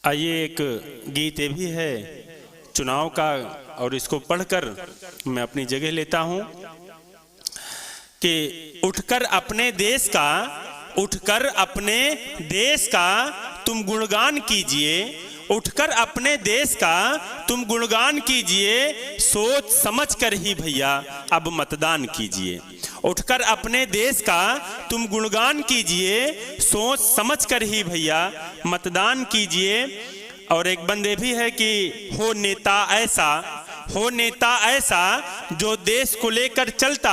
आइए, एक गीत ये भी है चुनाव का, और इसको पढ़कर मैं अपनी जगह लेता हूं कि उठकर अपने देश का तुम गुणगान कीजिए, उठकर अपने देश का तुम गुणगान कीजिए, सोच समझ कर ही भैया अब मतदान कीजिए। उठकर अपने देश का तुम गुणगान कीजिए, सोच समझ कर ही भैया मतदान कीजिए। और एक बंदे भी है कि हो नेता ऐसा जो देश को लेकर चलता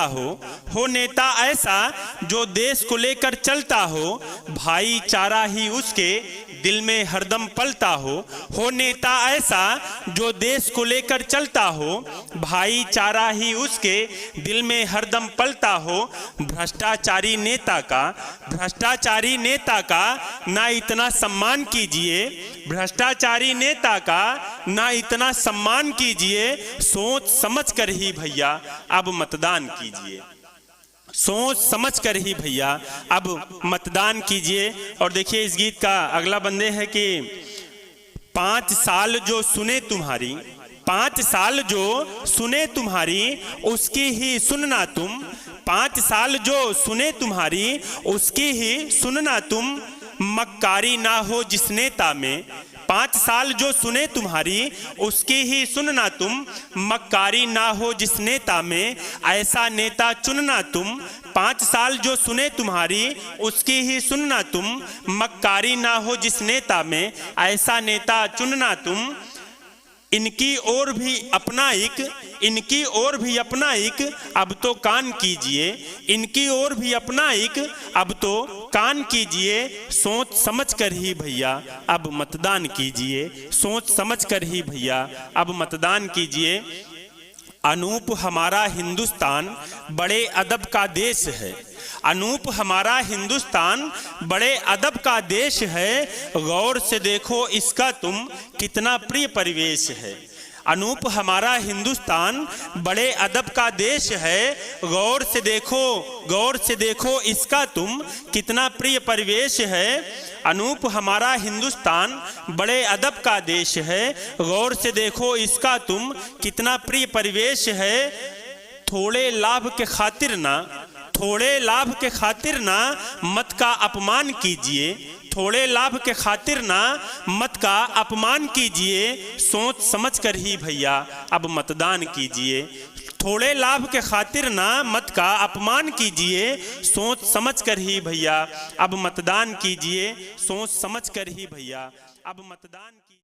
हो नेता ऐसा जो देश को लेकर चलता हो, भाईचारा ही उसके दिल में हरदम पलता हो नेता ऐसा जो देश को लेकर चलता हो, भाईचारा ही उसके दिल में हरदम पलता हो। भ्रष्टाचारी नेता का ना इतना सम्मान कीजिए, भ्रष्टाचारी नेता का ना इतना सम्मान कीजिए, सोच समझ कर ही भैया अब मतदान कीजिए, सोच समझ कर ही भैया अब मतदान कीजिए। और देखिए इस गीत का अगला बंदे है कि 5 साल जो सुने तुम्हारी उसकी ही सुनना तुम, 5 साल जो सुने तुम्हारी उसकी ही सुनना तुम, मक्कारी ना हो जिस नेता में, 5 साल जो सुने तुम्हारी उसकी ही सुनना तुम, मक्कारी ना हो जिस नेता में, ऐसा नेता चुनना तुम। 5 साल जो सुने तुम्हारी उसकी ही सुनना तुम, मक्कारी ना हो जिस नेता में, ऐसा नेता चुनना तुम। इनकी ओर भी अपना एक अब तो कान कीजिए, इनकी ओर भी अपना एक अब तो कान कीजिए, सोच समझ कर ही भैया अब मतदान कीजिए, सोच समझ कर ही भैया अब मतदान कीजिए। अनूप हमारा हिंदुस्तान बड़े अदब का देश है, अनूप हमारा हिंदुस्तान बड़े अदब का देश है, गौर से देखो इसका तुम कितना प्रिय परिवेश है। अनूप हमारा हिंदुस्तान बड़े अदब का देश है, गौर से देखो इसका तुम कितना प्रिय परिवेश है। अनूप हमारा हिंदुस्तान बड़े अदब का देश है, गौर से देखो इसका तुम कितना प्रिय परिवेश है। थोड़े लाभ के खातिर ना मत का अपमान कीजिए, थोड़े लाभ के खातिर ना मत का अपमान कीजिए, सोच समझ कर ही भैया अब मतदान कीजिए। थोड़े लाभ के खातिर ना मत का अपमान कीजिए, सोच समझ कर ही भैया अब मतदान कीजिए, सोच समझ कर ही भैया अब मतदान कीजिए।